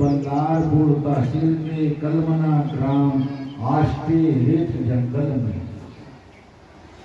बल्लारपुर तहसील के कलमना ग्राम आष्टी रेत जंगल में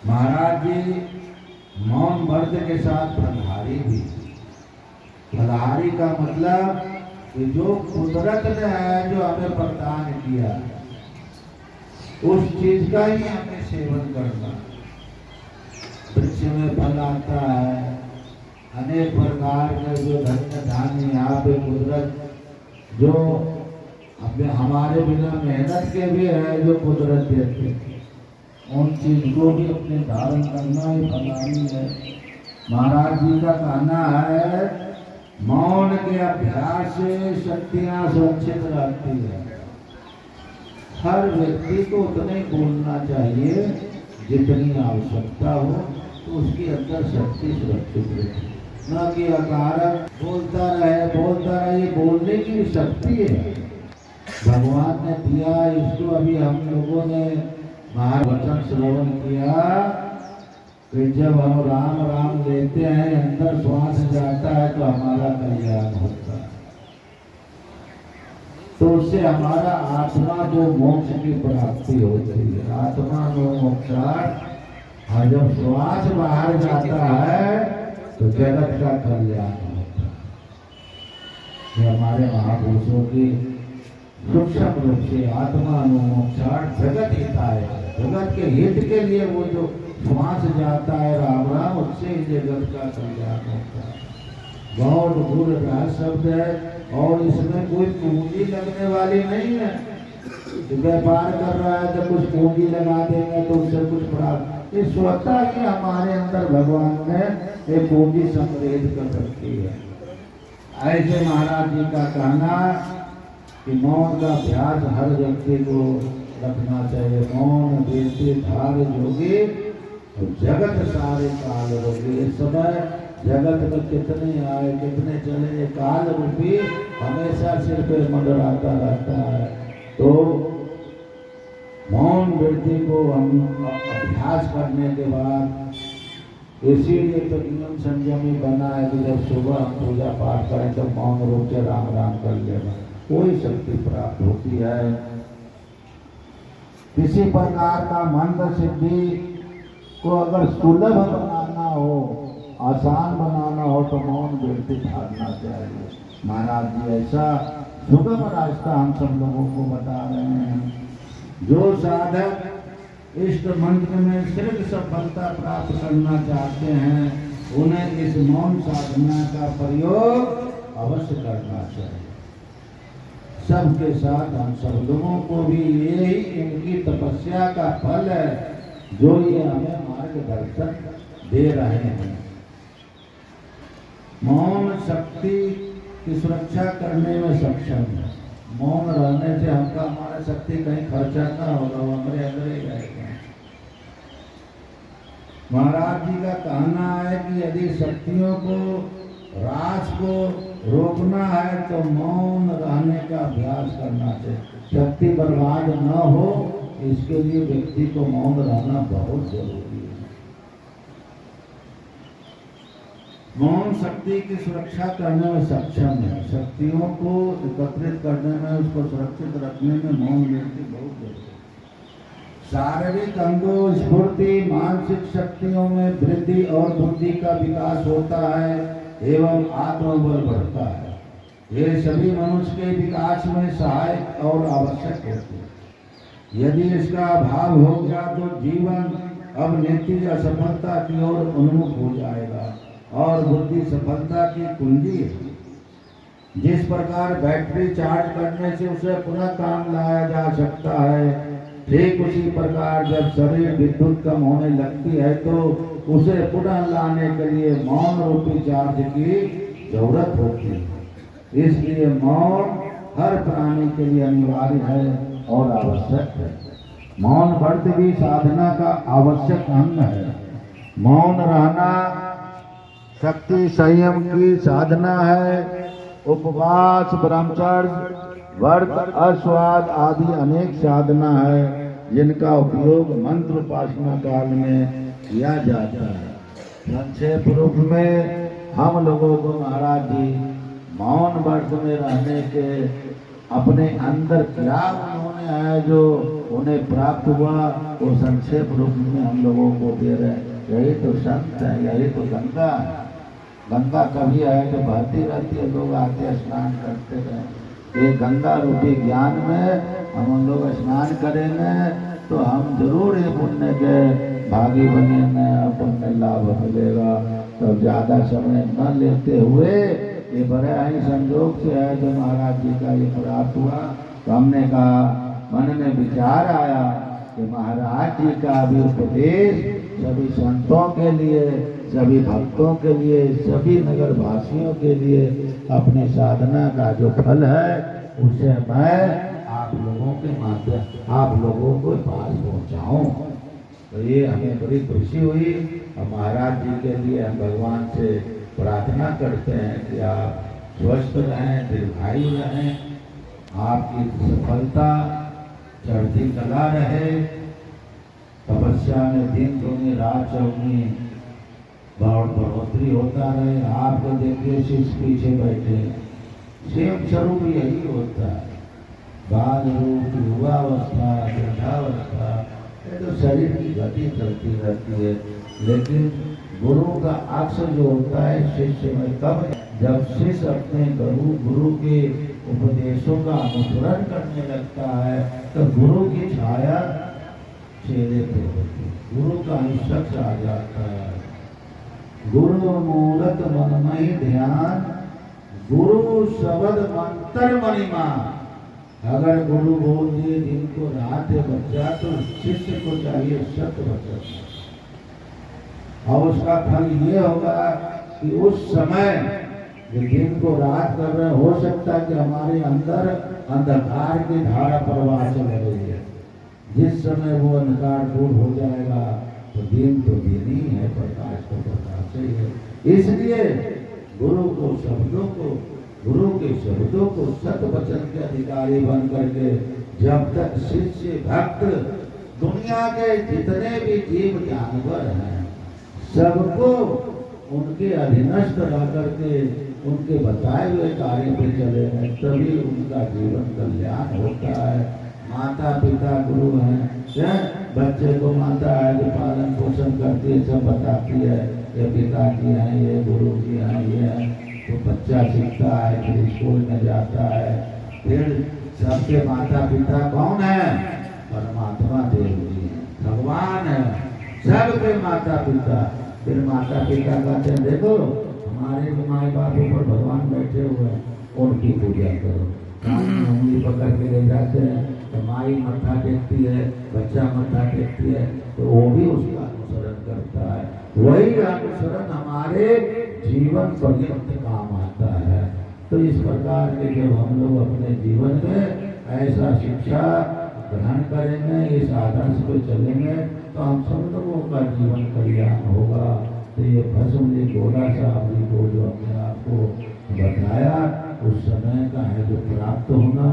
महाराज जी मौन व्रत के साथ फलहारी भी। फलहारी का मतलब कि जो कुदरत ने है जो हमें प्रदान किया उस चीज का ही हमें सेवन करना। वृक्ष में फल आता है, अनेक प्रकार के जो धन्य धान्य यहाँ पे कुदरत जो अपने हमारे बिना मेहनत के भी है जो कुदरत देती है, उन चीज को भी अपने धारण करना ही फलहारी है। महाराज जी का कहना है मौन के अभ्यास से शक्तियां सुरक्षित रहती है। हर व्यक्ति को उतना ही बोलना चाहिए जितनी आवश्यकता हो, तो उसके अंदर शक्ति सुरक्षित रहे, न कि अकारक बोलता रहे। ये बोलने की शक्ति है भगवान ने दिया। इसको अभी हम लोगों ने महावचन श्रवण किया कि जब हम राम राम लेते हैं अंदर श्वास जाता है तो हमारा कल्याण होता है, तो उससे हमारा आत्मा जो मोक्ष की प्राप्ति होती है। आत्मा जो मोक्षार्थ, और जब श्वास बाहर जाता है तो जगत का कल्याण होता है। ये हमारे महापुरुषों की सूक्ष्म रूप से आत्मा अनुमोक्षार्थ जगत हिताय, जगत के हित के लिए वो जो श्वास जाता है राम राम, उससे ही जगत का कल्याण होता है। बहुत गूढ़ शब्द है और इसमें कोई पूंजी लगने वाली नहीं है। व्यापार कर रहा है तो कुछ पूंजी लगा देंगे तो उससे कुछ प्राप्त, ये स्वतः ही हमारे अंदर भगवान ने एक पूंजी संग्रहित कर रखी है। ऐसे महाराज जी का कहना कि मौन का अभ्यास हर व्यक्ति को रखना चाहिए। मौन देते धार जोगे तो जगत सारे काल रोगे। इस समय जगत में कितने आए कितने चले, काल रूपी हमेशा सिर पे मंडराता रहता है। तो मौन वृत्ति को हम अभ्यास करने के बाद, इसीलिए तो नियम संयमी बना है कि जब सुबह हम पूजा पाठ करें तो मौन रूप से राम राम कर लेना, कोई शक्ति प्राप्त होती है। किसी प्रकार का मंत्र सिद्धि को अगर सुलभ बनाना हो, आसान बनाना हो तो मौन वृत्ति धारना चाहिए। महाराज जी ऐसा सुगम रास्ता हम सब लोगों को बता रहे हैं। जो साधक इष्ट मंत्र में शीघ्र सफलता प्राप्त करना चाहते हैं उन्हें इस मौन साधना का प्रयोग अवश्य करना चाहिए। सबके साथ हम सब लोगों को भी यही इनकी तपस्या का फल है जो ये हमें मार्गदर्शन दे रहे हैं। मौन शक्ति की सुरक्षा करने में सक्षम है। मौन रहने से हमका हमारा शक्ति कहीं खर्चा ना होगा, वो हमारे अंदर ही रहेगा। महाराज जी का कहना है कि यदि शक्तियों को रास को रोकना है तो मौन रहने का अभ्यास करना चाहिए। शक्ति बर्बाद न हो इसके लिए व्यक्ति को मौन रहना बहुत जरूरी है। मौन शक्ति की सुरक्षा करने में सक्षम है। शक्तियों को एकत्रित करने में, उसको सुरक्षित रखने में मौन व्यक्ति बहुत जरूरी है। शारीरिक अंगों स्फूर्ति, मानसिक शक्तियों में वृद्धि और बुद्धि का विकास होता है एवं आत्मबल बढ़ता है। ये सभी मनुष्य के विकास में सहायक और आवश्यक होते हैं। यदि इसका अभाव हो गया तो जीवन अब नित्य असफलता की ओर उन्मुख हो जाएगा और बुद्धि सफलता की कुंजी है। जिस प्रकार बैटरी चार्ज करने से उसे पुनः काम लाया जा सकता है, ठीक उसी प्रकार जब शरीर विद्युत कम होने लगती है तो उसे पुनः लाने के लिए मौन रूपी चार्ज की जरूरत होती है। इसलिए मौन हर प्राणी के लिए अनिवार्य है और आवश्यक है। मौन व्रत भी साधना का आवश्यक अंग है। मौन रहना शक्ति संयम की साधना है। उपवास, ब्रह्मचर्य, व्रत, अस्वाद आदि अनेक साधना है जिनका उपयोग मंत्र उपासना काल में किया जाता है। संक्षेप रूप में हम लोगों को महाराज जी मौन व्रत में रहने के अपने अंदर क्या उन्होंने है जो उन्हें प्राप्त हुआ, वो संक्षेप रूप में हम लोगों को दे रहे हैं। यही तो संत है, यही तो गंगा है। गंगा कभी है तो बहती रहती है, लोग आते स्नान करते रहे। ये गंगा रूपी ज्ञान में हम लोग स्नान करेंगे तो हम जरूर ये पुण्य के भागी बनेंगे, पुण्य लाभ मिलेगा। तो ज्यादा समय न लेते हुए ये बड़े ही संजोग से है जो महाराज जी का ये प्राप्त हुआ। तो हमने कहा, मन में विचार आया कि महाराज जी का अभी उपदेश सभी संतों के लिए, सभी भक्तों के लिए, सभी नगर वासियों के लिए अपनी साधना का जो फल है उसे मैं आप लोगों के माध्यम आप लोगों को पास पहुंचाऊं। तो ये हमें बड़ी खुशी हुई। और महाराज जी के लिए हम भगवान से प्रार्थना करते हैं कि आप स्वस्थ रहें, दीर्घायु रहें, आपकी सफलता चढ़ती कला रहे, तपस्या में दिन दूनी रात चौगुनी बढ़ोतरी होता रहे। आपको देखिए शिष्य पीछे बैठे, सेम स्वरूप यही होता है। बाल रूप, युवावस्था, वृद्धावस्था, ये तो शरीर की गति चलती रहती है। लेकिन गुरु का अक्ष जो होता है शिष्य में, कब जब शिष्य अपने गुरु के उपदेशों का अनुसरण करने लगता है तो गुरु की छाया चेहरे पे होती है, गुरु का अंश आ जाता है। गुरु मूलत मनमयी ध्यान, गुरु शब्द मंत्र मणिमा। अगर गुरु बोल दिए दिन को रात है बच्चा, तो शिष्य को चाहिए सत्य वचन। और उसका फल ये होगा कि उस समय दिन को रात कर रहे, हो सकता है कि हमारे अंदर अंधकार की धारा प्रवाह चल रही है। जिस समय वो अंधकार दूर हो जाएगा तो दिन तो दिन ही है, प्रकाश तो प्रकाश ही है। इसलिए गुरु को शब्दों को, गुरु के शब्दों को सत्य वचन के अधिकारी बन करके जब तक शिष्य भक्त दुनिया के जितने भी जीव जानवर हैं सबको उनके अधीनस्थ रह करके उनके बताए हुए कार्य पे चले हैं, तभी उनका जीवन कल्याण होता है। माता पिता गुरु हैं, बच्चे को माता है जो पालन पोषण करती है, सब बताती है, ये पिताजी हैं, ये गुरु जी हैं, ये हैं। तो बच्चा सीखता है, फिर स्कूल में जाता है। फिर सबके माता पिता कौन है? परमात्मा देव जी हैं, भगवान है, सबके माता पिता। फिर माता पिता कहते हैं देखो हमारे माए बाप ऊपर भगवान बैठे हुए हैं, उनकी पूजा करो। उंगली पकड़ के ले जाते हैं तो माई मत्था टेकती है, बच्चा मत्था टेकती है, तो वो भी उसका अनुसरण करता है। वही अनुसरण हमारे जीवन पर्यंत काम आता है। तो इस प्रकार के जब हम लोग अपने जीवन में ऐसा शिक्षा ग्रहण करेंगे, इस आदर्श पे चलेंगे, तो हम सब लोगों का जीवन कल्याण होगा। तो ये भस्म जी गोला साहब जी को जो अपने आप को बताया उस समय का है जो प्राप्त होना,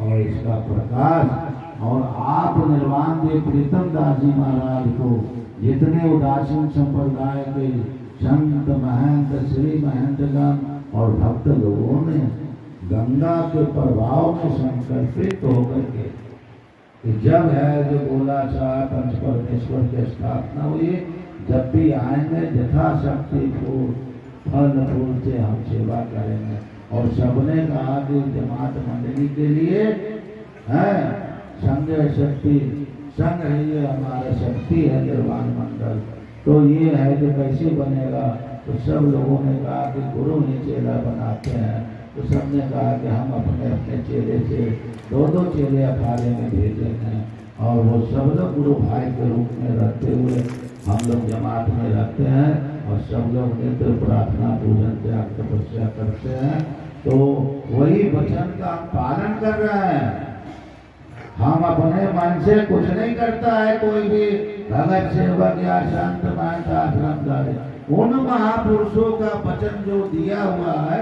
और इसका प्रकाश। और आप निर्वाण देव प्रीतम दास जी महाराज को जितने उदासीन संप्रदाय के संत महंत, श्री महंतगण और भक्त लोगों ने गंगा के प्रभाव में संकल्पित होकर के कि जब है जो गोला साहब पंच परमेश्वर की स्थापना हुई, जब भी आएंगे यथाशक्ति फल फूल से हम सेवा करेंगे। और सबने कहा कि जमात मंडली के लिए है संघ शक्ति, संघ है ये हमारा शक्ति है निर्वाण मंडल। तो ये है कि कैसे बनेगा? तो सब लोगों ने कहा कि गुरु ही चेला बनाते हैं। तो सबने कहा कि हम अपने अपने चेले से दो दो चेले अखाड़े में भेजेंगे, और वो सब लोग गुरु भाई के रूप में रहते हुए हम लोग जमात में रहते हैं, और सब लोग नित्य प्रार्थना पूजन त्याग तपस्या करते हैं। तो वही वचन का हम पालन कर रहे हैं। हम अपने मन से कुछ नहीं करता है कोई भी भगत सेवक या संत महंत आश्रमधारी। उन महापुरुषों का वचन जो दिया हुआ है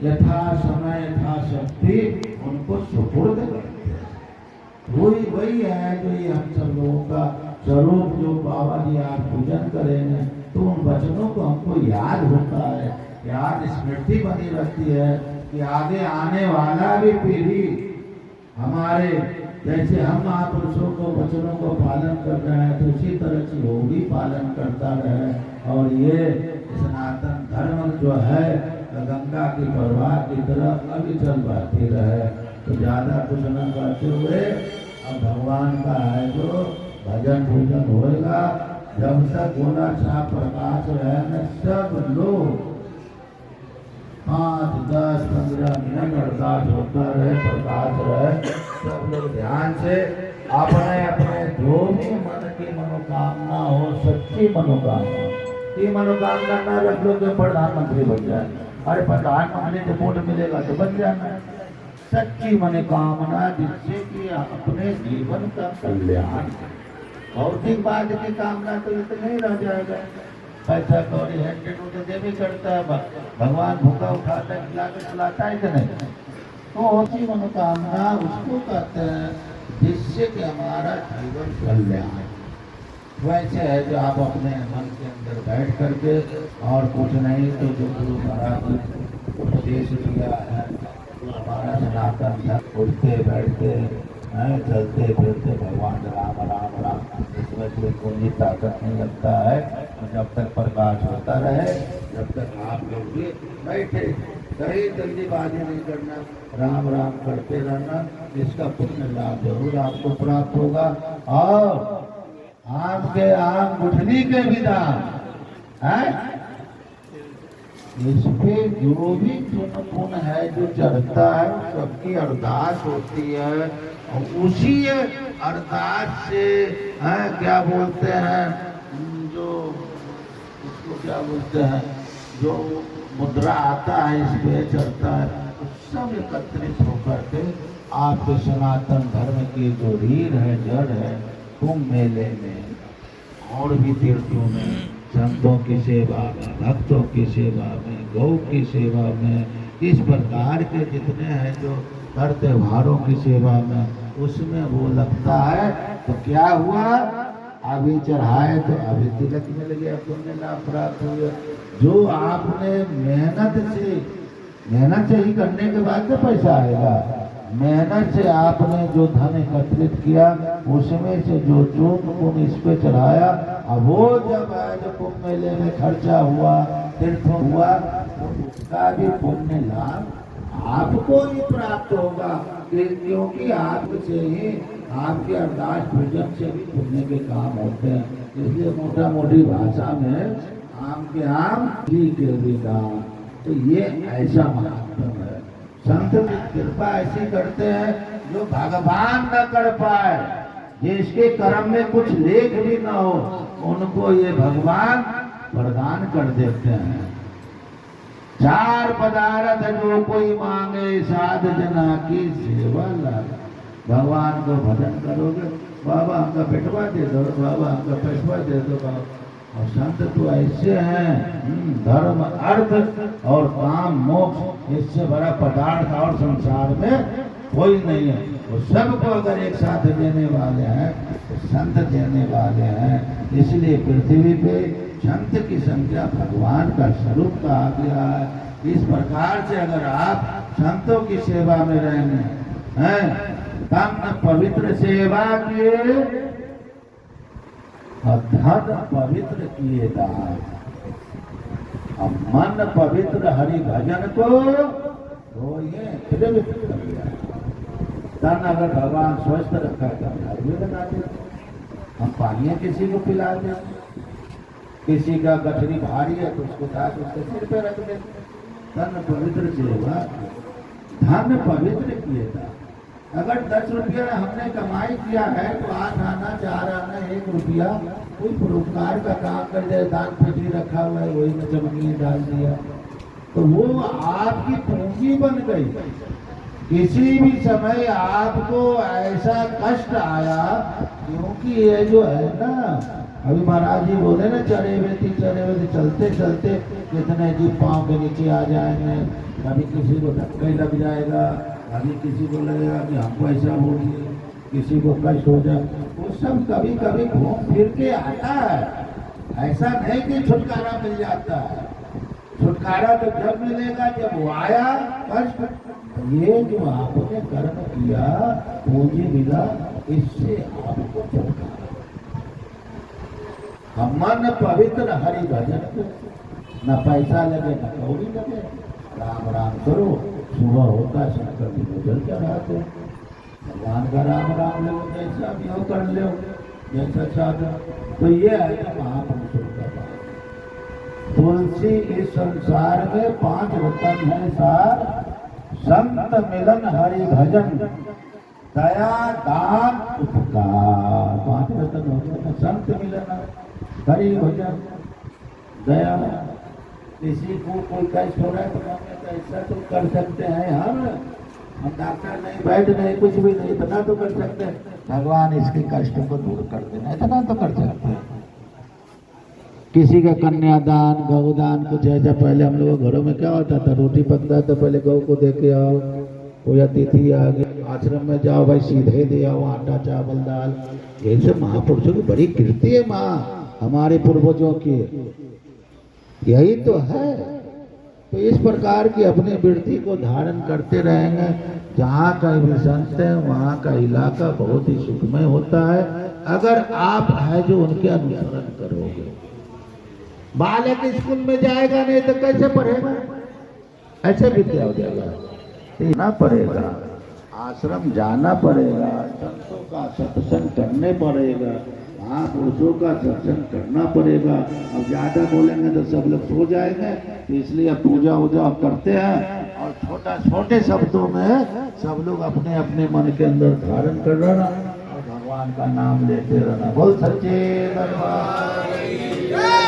यथा समय यथा शक्ति उनको सुपुर्द करते हैं। वही है जो ये हम सब लोगों का स्वरूप जो बाबा जी आज पूजन करेंगे, तो उन वचनों को हमको याद होता है, याद स्मृति बनी रहती है। कि आगे आने वाला भी पीढ़ी हमारे जैसे हम महापुरुषों को वचनों को पालन कर रहे हैं तो उसी तरह से वो भी पालन करता रहे। और ये सनातन धर्म जो है गंगा की प्रवाह की तरह अविचल बहती रहे। तो ज्यादा कुछ न करते हुए अब भगवान का है जो भजन पूजन होएगा। जब तक गोला छाप प्रकाश रहे न सब लोग 5, 10, 15 मिनट अरदास होता रहे, प्रकाश रहे, सब लोग ध्यान से अपने अपने जो भी मन की मनोकामना हो, सच्ची मनोकामना की मनोकामना न रख लो कि प्रधानमंत्री बन जाए। अरे प्रधानमंत्री से वोट मिलेगा तो बन जाना। सच्ची मनोकामना जिससे कि अपने जीवन का कल्याण, भौतिक बाद की कामना तो इतने ही रह जाएगा। पैसा कौड़ी है तो दे भी करता है, भगवान भूखा उठाता है, खिला के खिलाता है कि नहीं। तो होती मनोकामना उसको कहते हैं जिससे कि हमारा जीवन कल्याण। वैसे है जो आप अपने मन के अंदर बैठ करके और कुछ नहीं तो जो गुरु महाराज उपदेश दिया है तो हमारा सनातन धर्म, उठते बैठते हैं, चलते फिरते भगवान राम राम राम, इसमें कोई पूंजी ताकत नहीं लगता है। जब तक प्रकाश होता रहे, जब तक आप लोग भी बैठे, कहीं जल्दीबाजी नहीं करना, राम राम करते रहना, इसका पुण्य लाभ जरूर आपको प्राप्त होगा। और आम के आम गुठली के भी दाम है, इस पे जो भी पुण्य है जो चढ़ता है सबकी अरदास होती है। और उसी अरदास से क्या बोलते हैं, जो उसको क्या बोलते हैं, जो मुद्रा आता है इस पे चढ़ता है, सब एकत्रित होकर के आपके सनातन धर्म की जो रीढ़ है, जड़ है, कुंभ मेले में और भी तीर्थों में, संतों की सेवा में, भक्तों की सेवा में, गौ की सेवा में, इस प्रकार के जितने हैं जो हर त्योहारों की सेवा में, उसमें वो लगता है। तो क्या हुआ, अभी चढ़ाए तो अभी तिलक मिल गया, पुण्य लाभ प्राप्त हुआ। जो आपने मेहनत से ही करने के बाद तो पैसा आएगा। मेहनत से आपने जो धन एकत्रित किया उसमें से जो पुण्य इस पे चढ़ाया, अब वो जब आज कुंभ मेले में खर्चा हुआ, तीर्थ हुआ, तो उसका भी पुण्य लाभ आपको ही प्राप्त होगा। क्योंकि आपसे ही आपके अरदास पूजन से भी पुण्य के काम होते हैं। इसलिए मोटा मोटी भाषा में आम के आम जी के भी दाम। तो ये ऐसा महात्मा है। संत की कृपा ऐसी करते हैं जो भगवान न कर पाए, जिसके कर्म में कुछ लेख भी न हो, उनको ये भगवान प्रदान कर देते हैं। 4 पदार्थ जो कोई मांगे, साध जना की सेवा लागे। भगवान को भजन करोगे, बाबा हमका पेटवा दे दो, बाबा हमका पैसवा दे दो। और संत तो ऐसे हैं, धर्म अर्थ और काम मोक्ष, इससे बड़ा पदार्थ और संसार में कोई नहीं है। वो सबको अगर एक साथ देने वाले हैं तो संत देने वाले हैं। इसलिए पृथ्वी पे संत की संख्या भगवान का स्वरूप कहा गया है। इस प्रकार से अगर आप संतों की सेवा में रहने हैं, तब न पवित्र सेवा किए और धन पवित्र किए दान, और मन पवित्र हरि भजन को तो ये त्रिविध कर दिया। तन अगर भगवान स्वस्थ रखा है तो घर में बना देते, हम पानी किसी को पिला देते, किसी का गठरी भारी है तो उसको उठाकर उसके सिर पे रख देते। तन पवित्र सेवा, धन पवित्र किए था। अगर 10 रुपया हमने कमाई किया है तो आज आना 4 आना 1 रुपया कोई परोपकार का काम कर जाए, दान पेटी रखा हुआ है वही में चमनी डाल दिया, तो वो आपकी पूंजी बन गई। किसी भी समय आपको ऐसा कष्ट आया, क्योंकि ये जो है ना, अभी महाराज जी बोले ना, चढ़े हुए थे चलते चलते कितने जी पाँव के नीचे आ जाएंगे, कभी किसी को धक्का लग जाएगा, कभी किसी को लगेगा कि हमको ऐसा हो गया, किसी को कष्ट हो जाए, वो सब कभी कभी घूम फिर के आता है। ऐसा नहीं कि छुटकारा मिल जाता है। छुटकारा तो जब मिलेगा जब वो आया कष्ट। ये जो आपने कर्म किया पूंजी मिला, इससे आपको छुटकारा। हम मन पवित्र हरि भजन को, न पैसा लगे न कौड़ी लगे, राम राम करो। सुबह होता शंकर जी भोजन चढ़ाते, भगवान का राम राम लो, जैसा भी हो कर लो, जैसा चाहते। तो ये है कि महापुरुषों का बात। तुलसी इस संसार में 5 रत्न है सार, संत मिलन हरि भजन, दया दान उपकार। 5 रत्न हो गया, संत मिलन हरि भजन, दया। किसी को कोई कष्ट हो रहा है तो ऐसा तो कर सकते हैं हम डॉक्टर नहीं, बैठ नहीं, कुछ भी नहीं, इतना तो कर सकते हैं भगवान इसके कष्ट को दूर कर देना, इतना तो कर सकते हैं। किसी का कन्यादान गौदान कुछ ऐसा, पहले हम लोग घरों में क्या होता था, रोटी पकता था पहले गौ को दे के आओ, कोई अतिथि आ गया, आश्रम में जाओ भाई सीधे दे आओ आटा चावल दाल। ये सब महापुरुषों की बड़ी कीर्ति है माँ, हमारे पूर्वजों की, यही तो है। तो इस प्रकार की अपनी वृत्ति को धारण करते रहेंगे। जहाँ का भी संत है वहाँ का इलाका बहुत ही सुखमय होता है, अगर आप है जो उनके अनुसरण करोगे। बालक स्कूल में जाएगा नहीं तो कैसे पढ़ेगा, ऐसे विद्या हो जाएगा। सीखना पड़ेगा, आश्रम जाना पड़ेगा, संतों का सत्संग करने पड़ेगा, महापुरुषों का सत्संग करना पड़ेगा। अब ज्यादा बोलेंगे तो सब लोग सो जाएंगे, तो इसलिए पूजा वूजा करते हैं और छोटे शब्दों में सब लोग अपने अपने मन के अंदर धारण कर रहना और भगवान का नाम लेते रहना। बोल सच्चे दरबार।